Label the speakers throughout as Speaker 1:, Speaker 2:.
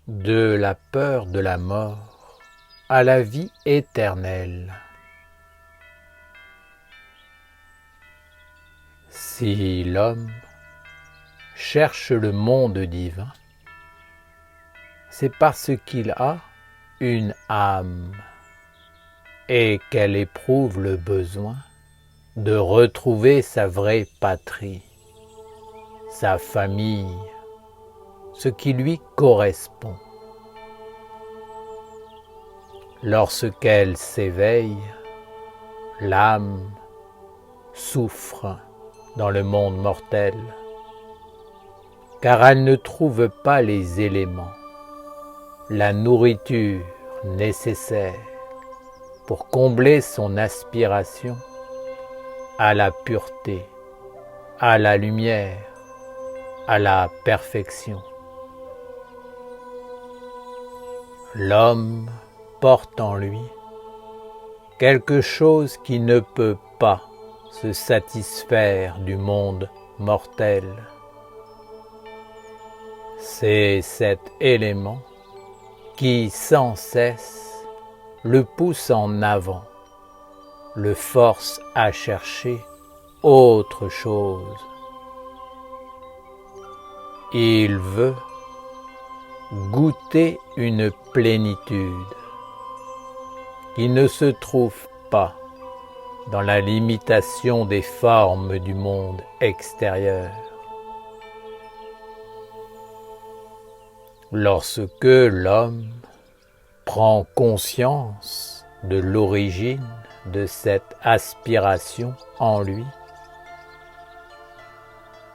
Speaker 1: de la peur de la mort à la vie éternelle. Si l'homme cherche le monde divin, c'est parce qu'il a une âme et qu'elle éprouve le besoin de retrouver sa vraie patrie, sa famille, ce qui lui correspond. Lorsqu'elle s'éveille, l'âme souffre dans le monde mortel, car elle ne trouve pas les éléments, la nourriture nécessaire pour combler son aspiration à la pureté, à la lumière, à la perfection. L'homme porte en lui quelque chose qui ne peut pas se satisfaire du monde mortel. C'est cet élément qui sans cesse le pousse en avant, le force à chercher autre chose. Il veut goûter une plénitude qui ne se trouve pas dans la limitation des formes du monde extérieur. Lorsque l'homme prend conscience de l'origine de cette aspiration en lui,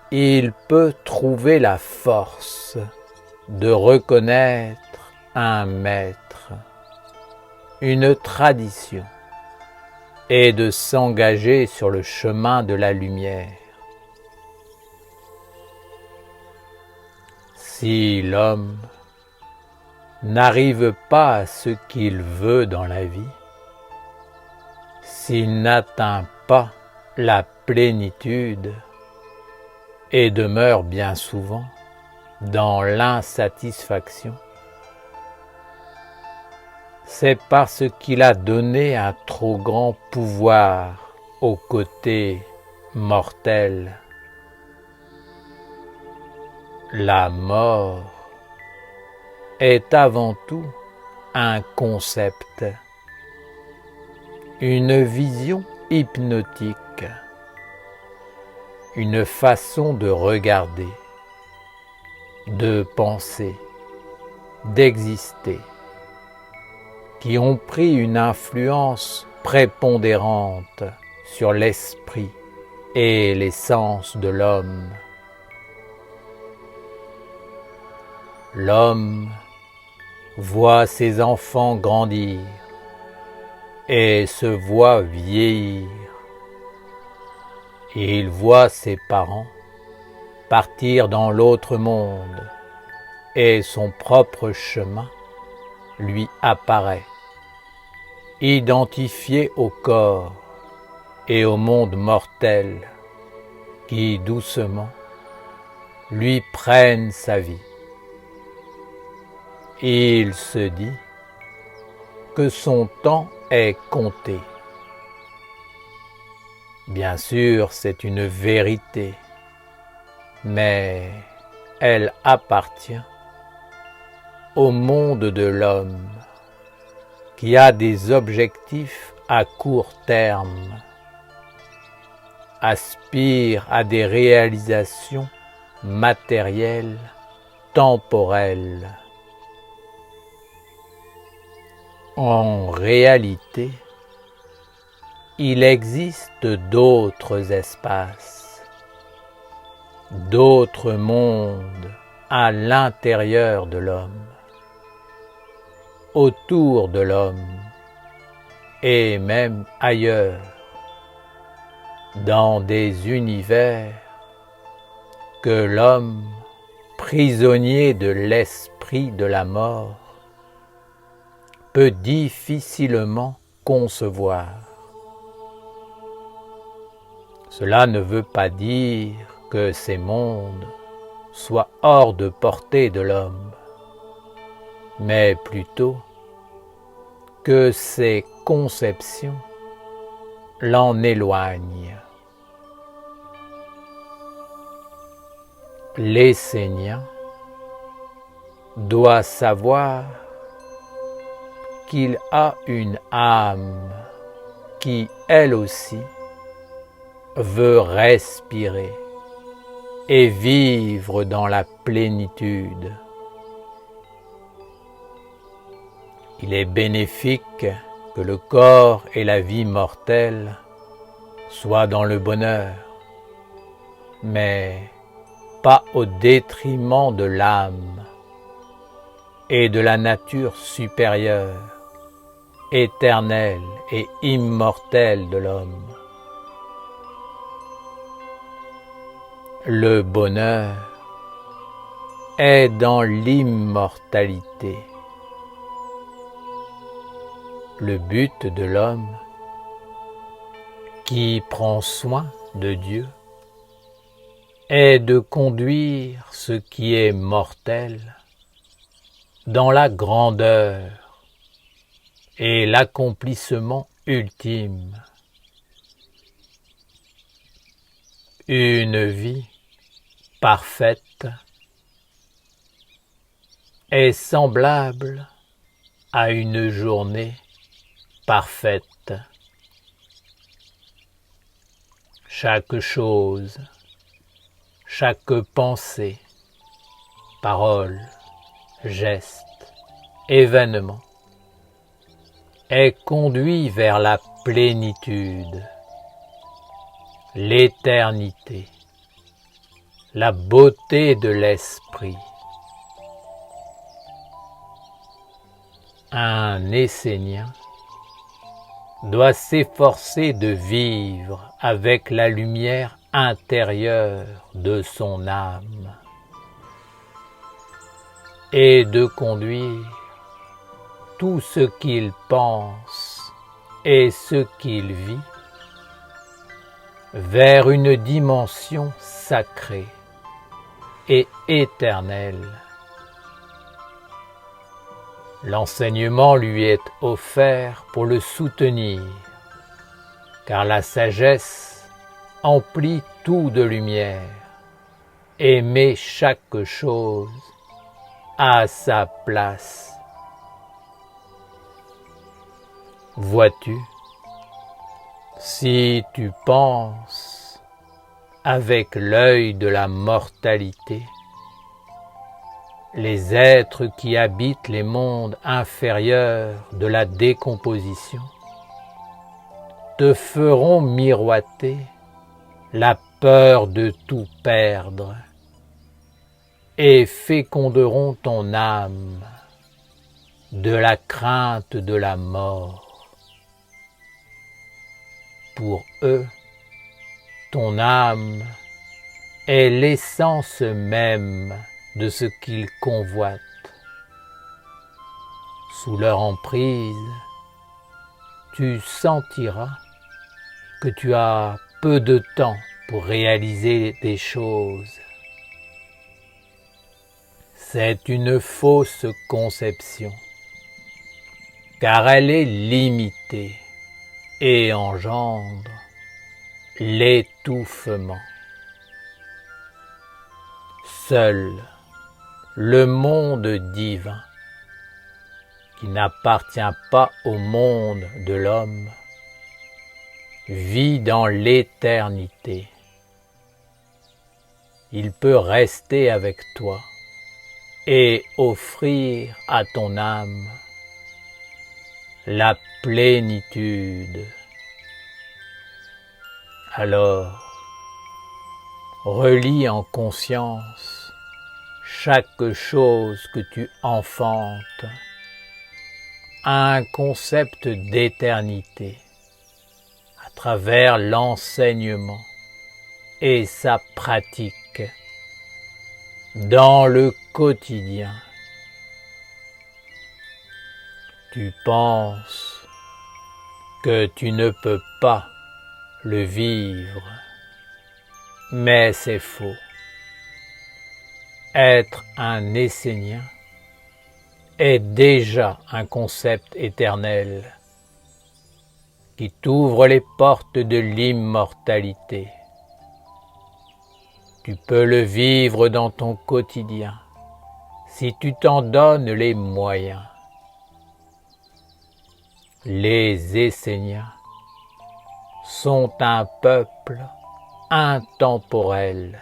Speaker 1: il peut trouver la force de reconnaître un maître, une tradition, et de s'engager sur le chemin de la lumière. Si l'homme n'arrive pas à ce qu'il veut dans la vie, s'il n'atteint pas la plénitude et demeure bien souvent dans l'insatisfaction, c'est parce qu'il a donné un trop grand pouvoir au côté mortel. La mort est avant tout un concept, une vision hypnotique, une façon de regarder, de penser, d'exister, qui ont pris une influence prépondérante sur l'esprit et les sens de l'homme. L'homme voit ses enfants grandir et se voit vieillir. Et il voit ses parents partir dans l'autre monde et son propre chemin lui apparaît, identifié au corps et au monde mortel qui doucement lui prennent sa vie. Il se dit que son temps est compté. Bien sûr, c'est une vérité, mais elle appartient au monde de l'homme qui a des objectifs à court terme, aspire à des réalisations matérielles, temporelles. En réalité, il existe d'autres espaces, d'autres mondes à l'intérieur de l'homme, autour de l'homme et même ailleurs, dans des univers que l'homme, prisonnier de l'esprit de la mort, peut difficilement concevoir. Cela ne veut pas dire que ces mondes soient hors de portée de l'homme. mais plutôt que ses conceptions l'en éloignent. L'essénien doit savoir qu'il a une âme qui, elle aussi, veut respirer et vivre dans la plénitude. Il est bénéfique que le corps et la vie mortelle soient dans le bonheur, mais pas au détriment de l'âme et de la nature supérieure, éternelle et immortelle de l'homme. Le bonheur est dans l'immortalité. Le but de l'homme qui prend soin de Dieu est de conduire ce qui est mortel dans la grandeur et l'accomplissement ultime. Une vie parfaite est semblable à une journée parfaite. Chaque chose, chaque pensée, parole, geste, événement est conduit vers la plénitude, l'éternité, la beauté de l'esprit. Un essénien doit s'efforcer de vivre avec la lumière intérieure de son âme et de conduire tout ce qu'il pense et ce qu'il vit vers une dimension sacrée et éternelle. L'enseignement lui est offert pour le soutenir, car la sagesse emplit tout de lumière et met chaque chose à sa place. Vois-tu, si tu penses avec l'œil de la mortalité, les êtres qui habitent les mondes inférieurs de la décomposition te feront miroiter la peur de tout perdre et féconderont ton âme de la crainte de la mort. Pour eux, ton âme est l'essence même de ce qu'ils convoitent. Sous leur emprise, tu sentiras que tu as peu de temps pour réaliser des choses. C'est une fausse conception, car elle est limitée et engendre l'étouffement. Seul le monde divin, qui n'appartient pas au monde de l'homme, vit dans l'éternité. Il peut rester avec toi et offrir à ton âme la plénitude. Alors, relie en conscience chaque chose que tu enfantes à un concept d'éternité à travers l'enseignement et sa pratique dans le quotidien. Tu penses que tu ne peux pas le vivre, mais c'est faux. Être un essénien est déjà un concept éternel qui t'ouvre les portes de l'immortalité. Tu peux le vivre dans ton quotidien si tu t'en donnes les moyens. Les Esséniens sont un peuple intemporel.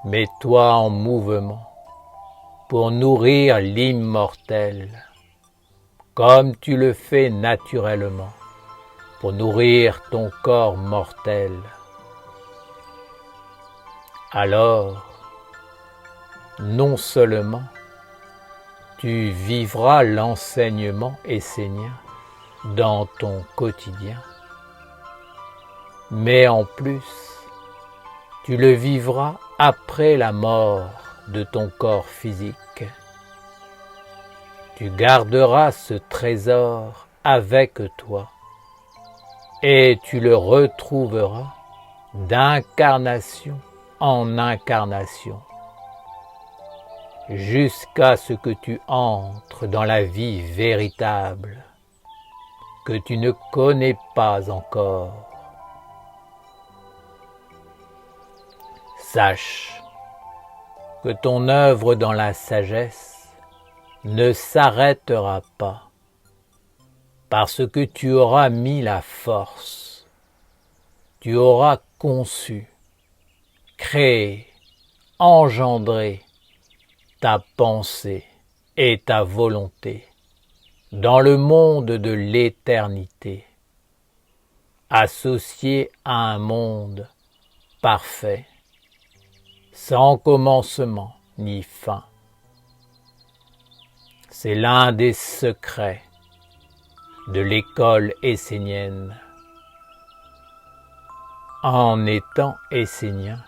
Speaker 1: Mets-toi en mouvement pour nourrir l'immortel, comme tu le fais naturellement pour nourrir ton corps mortel. Alors, non seulement tu vivras l'enseignement essénien dans ton quotidien, mais en plus, tu le vivras après la mort de ton corps physique. Tu garderas ce trésor avec toi et tu le retrouveras d'incarnation en incarnation, jusqu'à ce que tu entres dans la vie véritable que tu ne connais pas encore. Sache que ton œuvre dans la sagesse ne s'arrêtera pas, parce que tu auras mis la force, tu auras conçu, créé, engendré ta pensée et ta volonté dans le monde de l'éternité, associé à un monde parfait, sans commencement ni fin. C'est l'un des secrets de l'école essénienne. En étant essénien,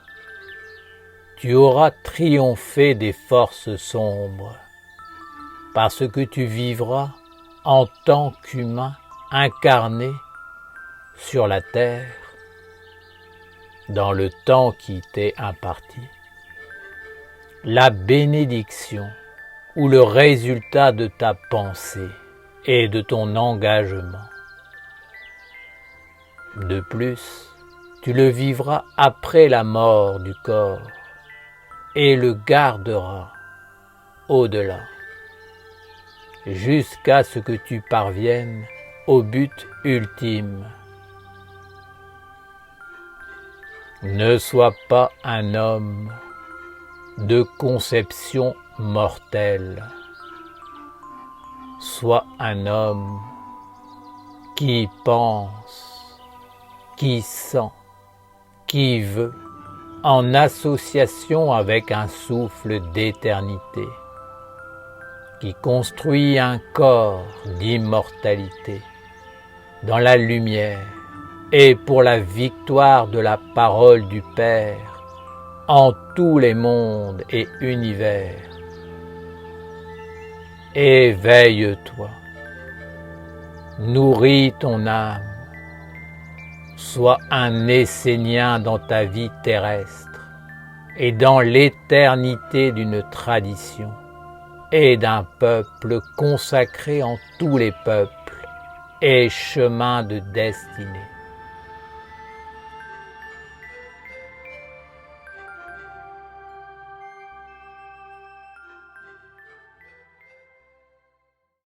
Speaker 1: tu auras triomphé des forces sombres, parce que tu vivras en tant qu'humain incarné sur la terre, dans le temps qui t'est imparti, la bénédiction ou le résultat de ta pensée et de ton engagement. De plus, tu le vivras après la mort du corps et le garderas au-delà, jusqu'à ce que tu parviennes au but ultime. Ne sois pas un homme de conception mortelle. Sois un homme qui pense, qui sent, qui veut, en association avec un souffle d'éternité, qui construit un corps d'immortalité dans la lumière et pour la victoire de la parole du Père en tous les mondes et univers. Éveille-toi, nourris ton âme, sois un Essénien dans ta vie terrestre et dans l'éternité d'une tradition et d'un peuple consacré en tous les peuples et chemin de destinée.